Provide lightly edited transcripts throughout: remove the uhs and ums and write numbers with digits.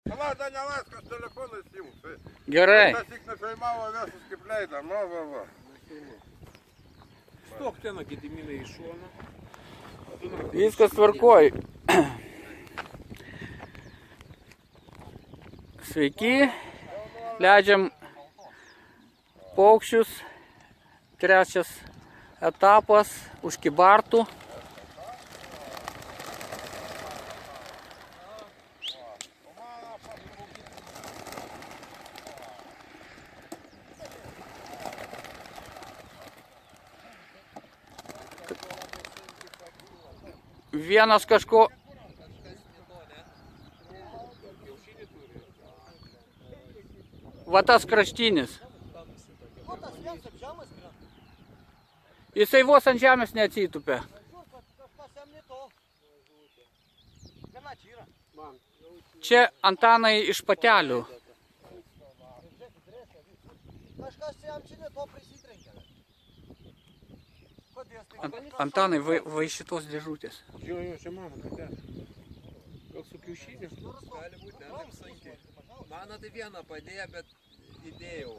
Ладно, nelaisk, aš telefoną įsijungsiu. Gerai. Tas tik nufilmavo visus kaip leidą, va. Stok ten, Gediminai, iš šono. Viskas tvarkoj. Sveiki. Leidžiam paukščius. Trečias etapas už Kybartų. Vienas kažko... Va tas kraštinis. Jisai vos ant žemės neatsitupia. Čia Antanai iš patelių. Antanai, va iš šitos dėžutės. Jo, čia mano, kad gal su kiaušiniu? Gali būti, ne taip sunkiai. Mano tai vieną padėjo, bet įdėjau.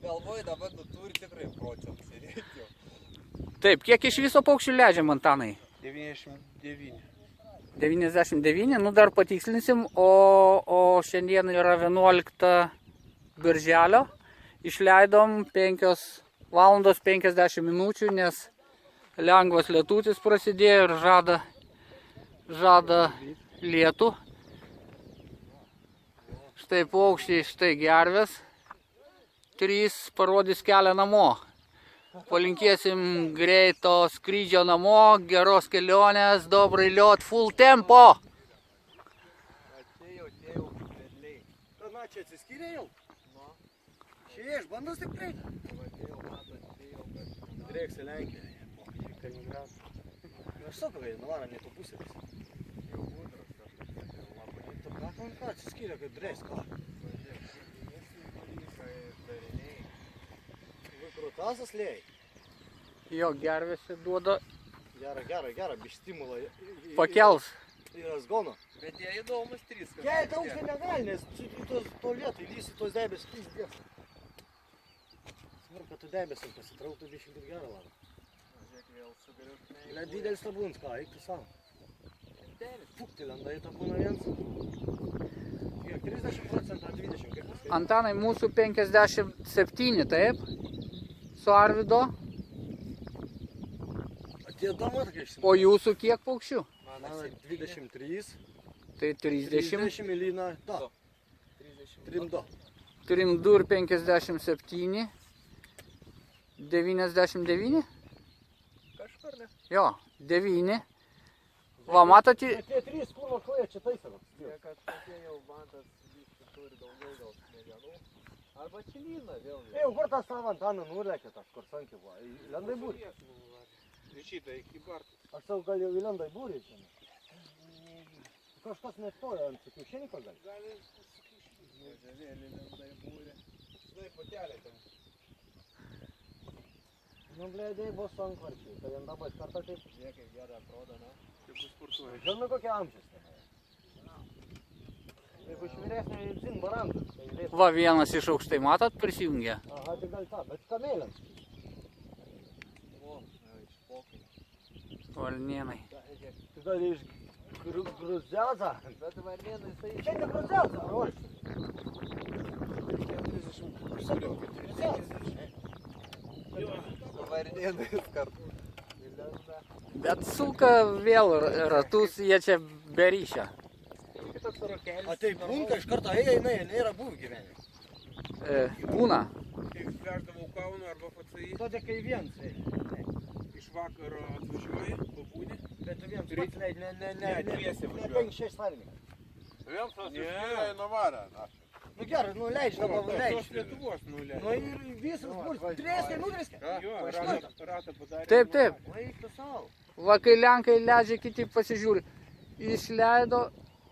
Galvoju, dabar turi tikrai procentus. Taip, kiek iš viso paukščių leidžiam, Antanai? 99. 99, nu dar patikslinsim, o šiandien yra 11 birželio. Išleidom 5 valandos 50 minučių, nes lengvas lietutis prasidėjo ir žada lietų. Štai paukščiai, štai gervės. 3 parodys kelią namo. Palinkėsim greito skrydžio namo, geros kelionės, dobrai liot, full tempo. Atėjau vedliai. Na, čia atsiskyrė jau? Čia iš bandos tik prieiti? Atėjau, kad... Drėksi Lenkija. Kaliningradas. Aš sakau, kad nuvarą ne to pusės. Jau būdras kažkas. Ką man ką atsiskyrė, kad drėks, ką? Krūtasas lėjai. Jo, gervėse duoda. Gera, biš stimulą. Pakels. Ir asgono. Bet jie įdomus 3. Jei tą aukštą negali, nes to lietų įlysi tos debes pysdės. Svarbu, kad tu debesim pasitrauktų biškai kaip gerą labą. Žiūrėk, vėl sugariu. Yra didelis tabuns, ką, eik tu savo. Fukti lenda į tabuną viens. Ir 30% ar 20, kaip paskaitai. Antanai, mūsų 57, taip? Su Arvido. Atėjo dama tokia išsimė. O jūsų kiek paukščių? Mano 23. Tai 30. 30 Milina, da. 32. Turim 2 ir 57. 99? Kažkur ne. Jo, 9. Va, matot, Tie 3 kur vakuoja čia taisavas. Jie, kad tokie jau bandas visi turi daugiau gal smegenų. Arba čilina vėl. Jau, kur tas savo Antaną nulekė, tas kur sankė buvo. Lendai būrį. Šitą iki Kybartų. Aš savo gal jau įlendai būrį čia. Kažkas nestoja ant kiaušinį pagal. Gali Žavėlį lenda į būrį. žinai, patelė ten. Nu, blėdai, bus sankvarčiai. Tai jam dabar kartą kaip... Žiūrėk, kaip gerai atrodo, na. Kaip sportuoja. Žinau, kokia amžius ten. Jeigu iš vyresnio į dzin barantas. va, vienas iš aukštai, matot, prisijungia. Aha, tai gal tą, bet kamėliams. O, iš pokai. Varnėnai. Tai gal iš Gruziaza. Bet varnėnai tai... Čia ne Gruziaza, rol. 40. Varnėnais kartu. Bet suka vėl ratus, jie čia be ryšio. Kitoks rokelis. A tai bunka iš karto eina, nėra buvę gyvenime. Būna. Kai veždavau Kauno arba FCI, Todė kai viens eina. iš vakaro atvažiuoji, pabūni. Bet tu viens pats leid, Ne, dviese ne važiuoja. 5-6 savininkai. Viens atsiskyrė į nuvarę. Nu gerai, nu leidž dabar, Tos leidž. Lietuvos nuleidžia. Nu ir visas būrs, drėskai, nudrėskai. Jo, ratą padarė. Taip, taip. O eik tu savo. Va, kai Lenkai leidžia, kiti pasižiūri. Išleido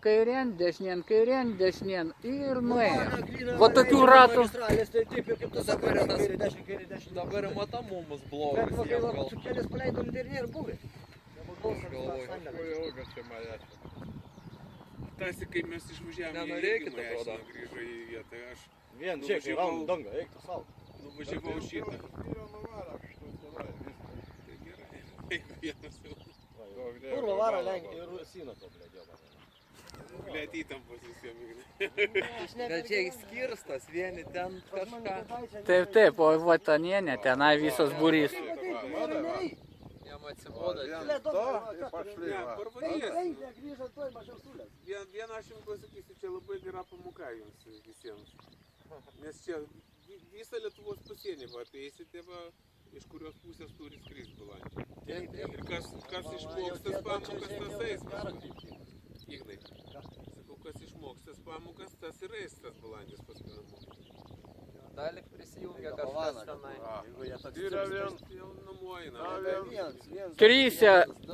kairien, dešinien ir nuėjo. Va tokių ratų. Magistralės, tai taip ir kaip tu sakai, Dabar tas- kairė, dešinė. Dabar matomumas Bet blogas va, kai jiem va, gal. su kelias paleidom, tai ir nėra buvę. Oi, ilgas čia manęs. Tasi, kai mes išvažiavome į Nenorėkit, Rygą, atrodo. mašina grįžo į vietą, aš Vien čia, kai raunų dangą, eik tu savo. nuvažiavau šitą. Spyrio nuvarą, što tenai, viskas. Tai gerai. Jeigu vienas jau Kurva varo Lenkija ir Rusina to, blėdė. Blet įtampos visiems, Ignai. Bet čia skirstas, vieni ten kažką. Taip, o Vatanienė, tenai visas būrys. Jam atsibodo. Vien to ir pašly, Ne, va. parvarys. Grįžo tuoj mažiau sulės. Vieną aš jums pasakysiu, čia labai gera pamoka jums visiems. Nes čia visą Lietuvos pasienį va apeisite, va, iš kurios pusės turi skristi balandį. Ir kas išmoks tas pamokas, tas eis paskui. Ignai, sakau, kas išmoks tas pamokas, tas ir eis tas balandis paskui namo. Dalik prisijungia kažkas tenai. Spyrio vien, Jau namo eina.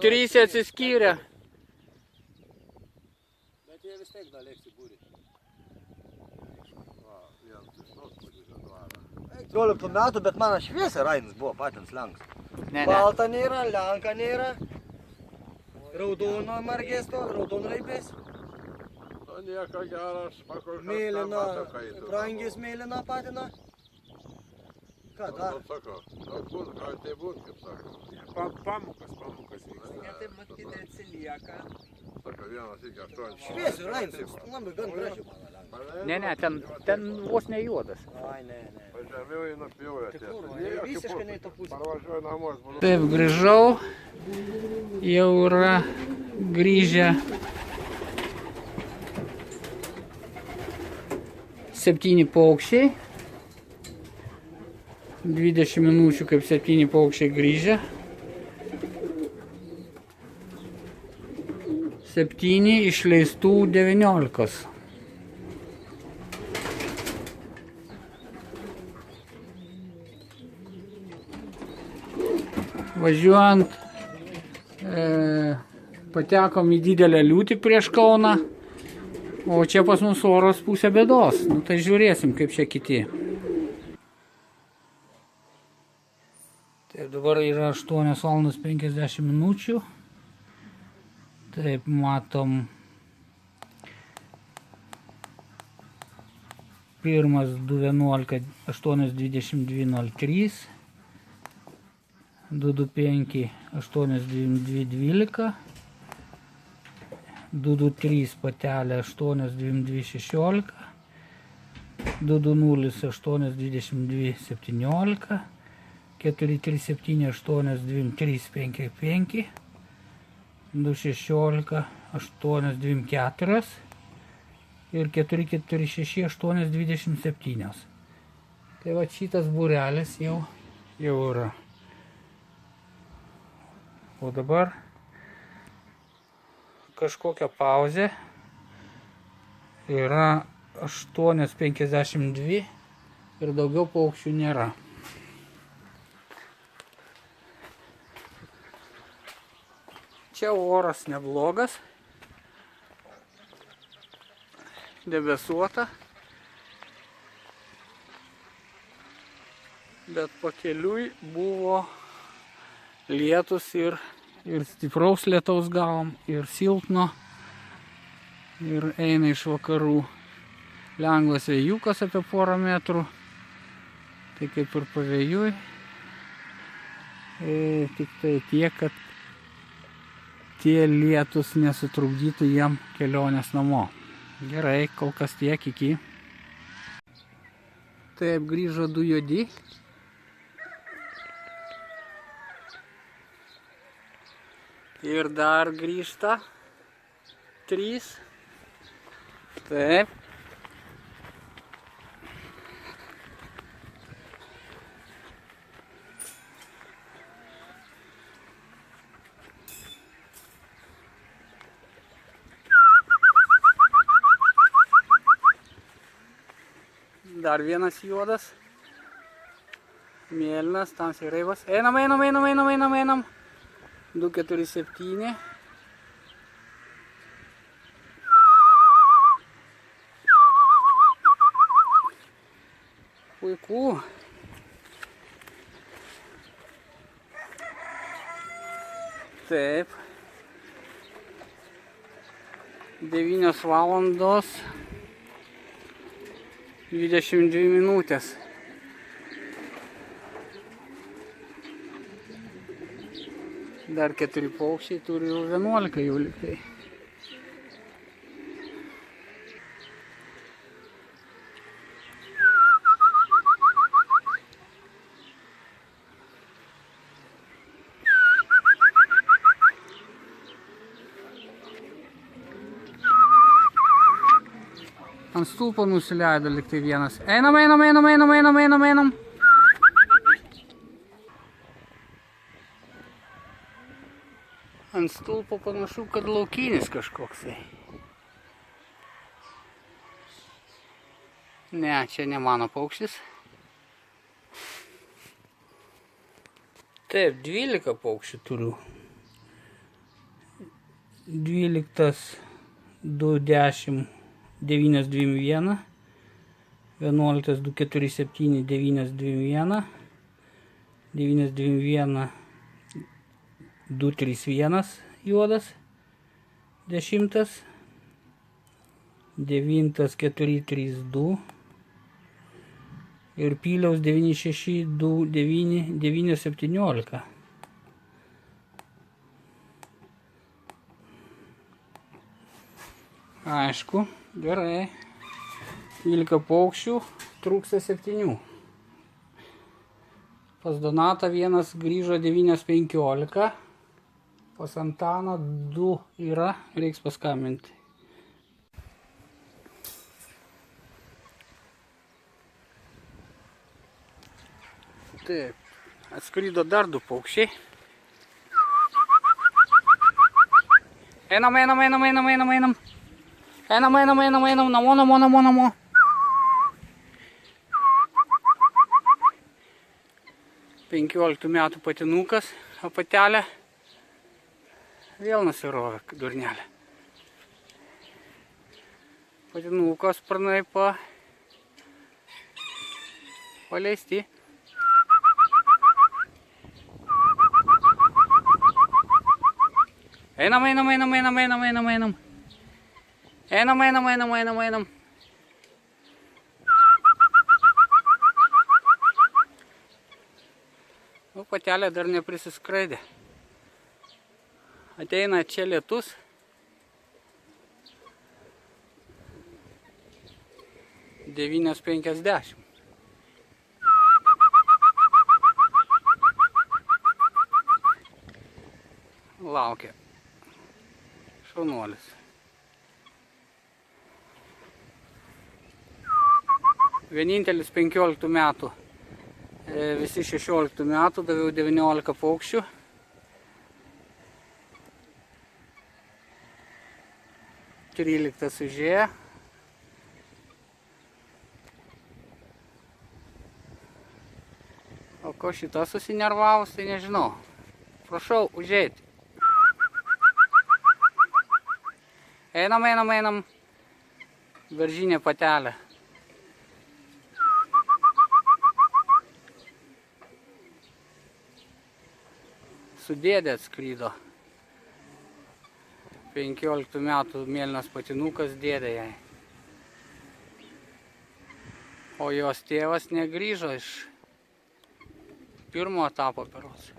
Trys atsiskyrė. Bet jie vis tiek dar lėksi būrį. va, vien tiesiog padėjo dvarą. 15 metų, bet mano šviesa Rainis buvo patins Lenkas. Ne. Balta nėra, Lenka nėra. Raudono margės to, raudono raibės. Nu, nieko geras, pakolkas Mėlyna, brangis mėlyna patina. Ką dar? Nu, sako, nu, būt, gal tai būt, kaip sako. Pamokas vyksta. Jie taip matyti atsilieka. Sako, vienas iki 8. Šviesa Rainis, labai gan gražiai mano Lenka. Ne, ten vos ne juodas. Ai, ne. Važiavau į nupjūvę. Tai kur, visiškai ne į tą pusę. Parvažiuoju namus. Taip, grįžau. Jau yra grįžę 7 paukščiai. 20 minučių kaip 7 paukščiai grįžę. 7 išleistų 19. Važiuojant, patekom į didelę liūtį prieš Kauną, o čia pas mus oras pusė bėdos. Nu, tai žiūrėsim, kaip čia kiti. Taip, dabar yra 8:50 minučių. Taip, matom pirmas 2.11, 8.22.03. 225, 82212, 223 patelė 82216, 220 82217, 437 82355, 216 824 ir 446 827. Tai va šitas būrelis jau yra. O dabar kažkokia pauzė. Yra 8:52 ir daugiau paukščių nėra. Čia oras neblogas. Debesuota. Bet pakeliui buvo lietus ir stipraus lietaus gavom, ir silpno, ir eina iš vakarų lengvas vėjukas apie porą metrų, tai kaip ir pavėjui, tik tai tiek, kad tie lietus nesutrukdytų jiem kelionės namo. Gerai, kol kas tiek, iki. Taip, grįžo 2 juodi. Ir dar grįžta 3. Taip. Dar vienas juodas. Mėlynas, tamsiai raivas. Einam. 247. Puiku. Taip. 9 valandos 22 minutės. Dar 4 paukščiai, turi jau 11 jau liktai. Ant stulpo nusileido liktai vienas. Einam. Ant stulpo panašu, kad laukinis kažkoksai. Ne, čia ne mano paukštis. Taip, 12 paukščių turiu. 12, 2, 10, 9, 2, 1. 11, 2, 4, 7, 9, 2, 1. 9, 2, 1. 2, 3, 1 juodas, 10, 9, 4, 3, 2 ir pyliaus 9, 6, 2, 9, 9, 17. Aišku, gerai, 12 paukščių, trūksta 7. Pas Donatą vienas grįžo 9:15. Pas Antaną 2 yra, reiks paskambinti. Taip, atskrido dar 2 paukščiai. Einam. Namo. 15 metų patinukas, o patelė vėl nusirovė durnelė. Patinukas sparnai paleisti. Einam. O patelė dar neprisiskraidė. Ateina čia lietus. Devynios 50. Laukia. Šaunuolis. Vienintelis 15 metų. Visi 16 metų, daviau 19 paukščių. Tryliktas užėjo. O ko šita susinervavus, tai nežinau. Prašau, užėjti. Einam. Beržinė patelė. Su dėdė atskrydo. 15 metų mėlynas patinukas dėdė jai. O jos tėvas negrįžo iš pirmo etapo berods.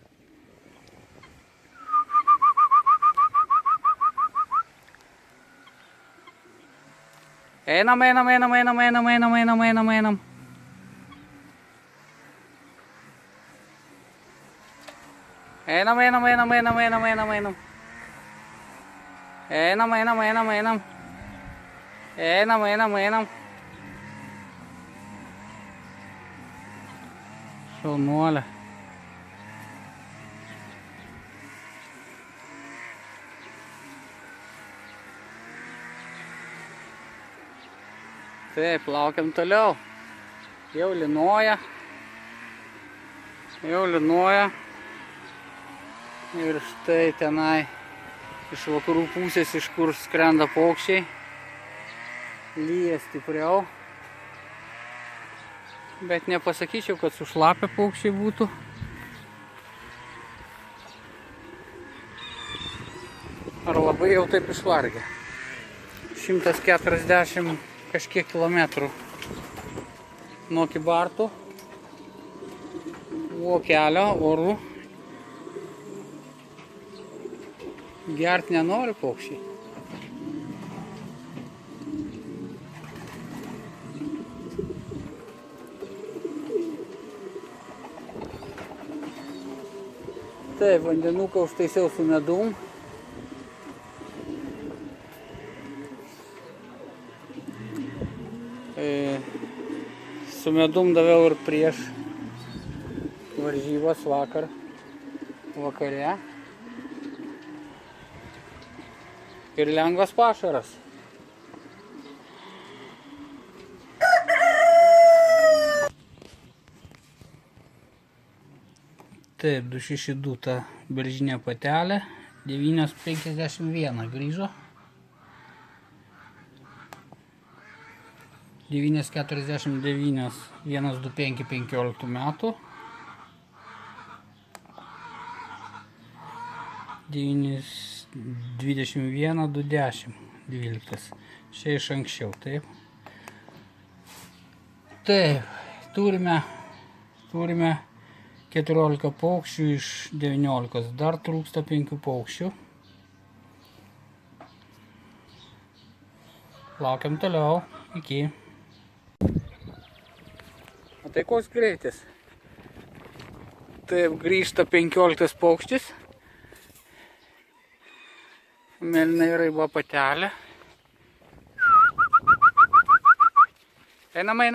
Einam. Šaunuolė. Taip, laukiam toliau. Jau lynoja. Ir štai tenai iš vakarų pusės, iš kur skrenda paukščiai. Lyja stipriau. Bet nepasakyčiau, kad sušlapę paukščiai būtų. Ar labai jau taip išvargę. 140 kažkiek kilometrų nuo Kybartų. Buvo kelio, orų. Gert nenori paukščiai. Taip, vandenuką užtaisiau su medum. Su medum daviau ir prieš varžybas vakare. Ir lengvas pašaras. Taip, 262 ta beržinė patelė, 9,51 grįžo. 9,49, 1,25 15 metų. 9,21, 2,10 12. Čia iš anksčiau, taip. Taip, turime 14 paukščių iš 19. Dar trūksta 5 paukščių. Laukiam toliau. Iki. O tai koks greitis? Taip, grįžta 15 paukštis. Mėlynai raiba patelė. Einam.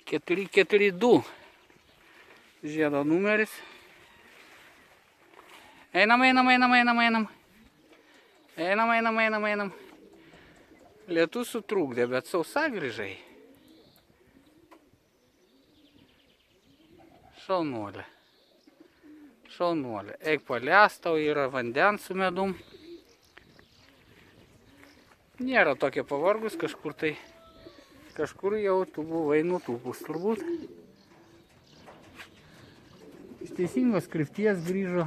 Keturi, 4-2 žiedo numeris. Einam. Lietus sutrūkdė, bet sausa grįžai. Šaunuolė. Eik palės, tau yra vandens su medum. Nėra tokia pavargus, kažkur jau tu buvai nutūpus turbūt. Iš teisingos krypties grįžo.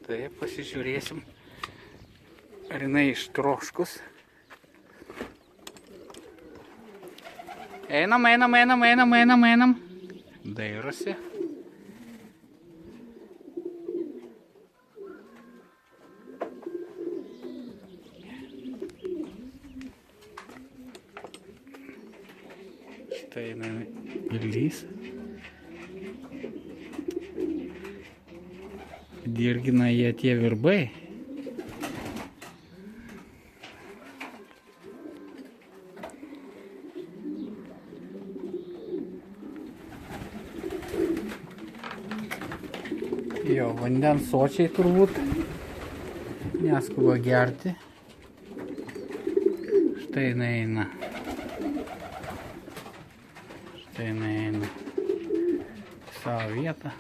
Taip, pasižiūrėsim, ar jinai ištroškus. Einam. Dairosi. Štai jinai lys. Dirgina jie tie virbai. Jo, vandens sočiai turbūt neskuba gerti. Štai jinai eina. Savo vietą.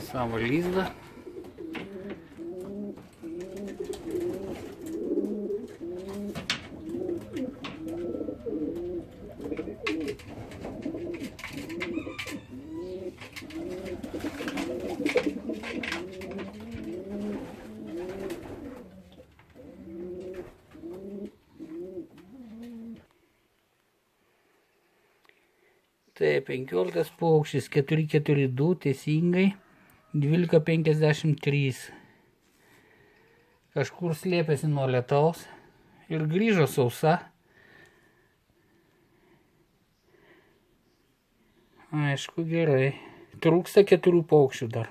Savo lizdą. Tai 15 paukštis, 4,42 teisingai. 12,53. Kažkur slėpėsi nuo lietaus ir grįžo sausa. Aišku, gerai. Trūksta 4 paukščių dar.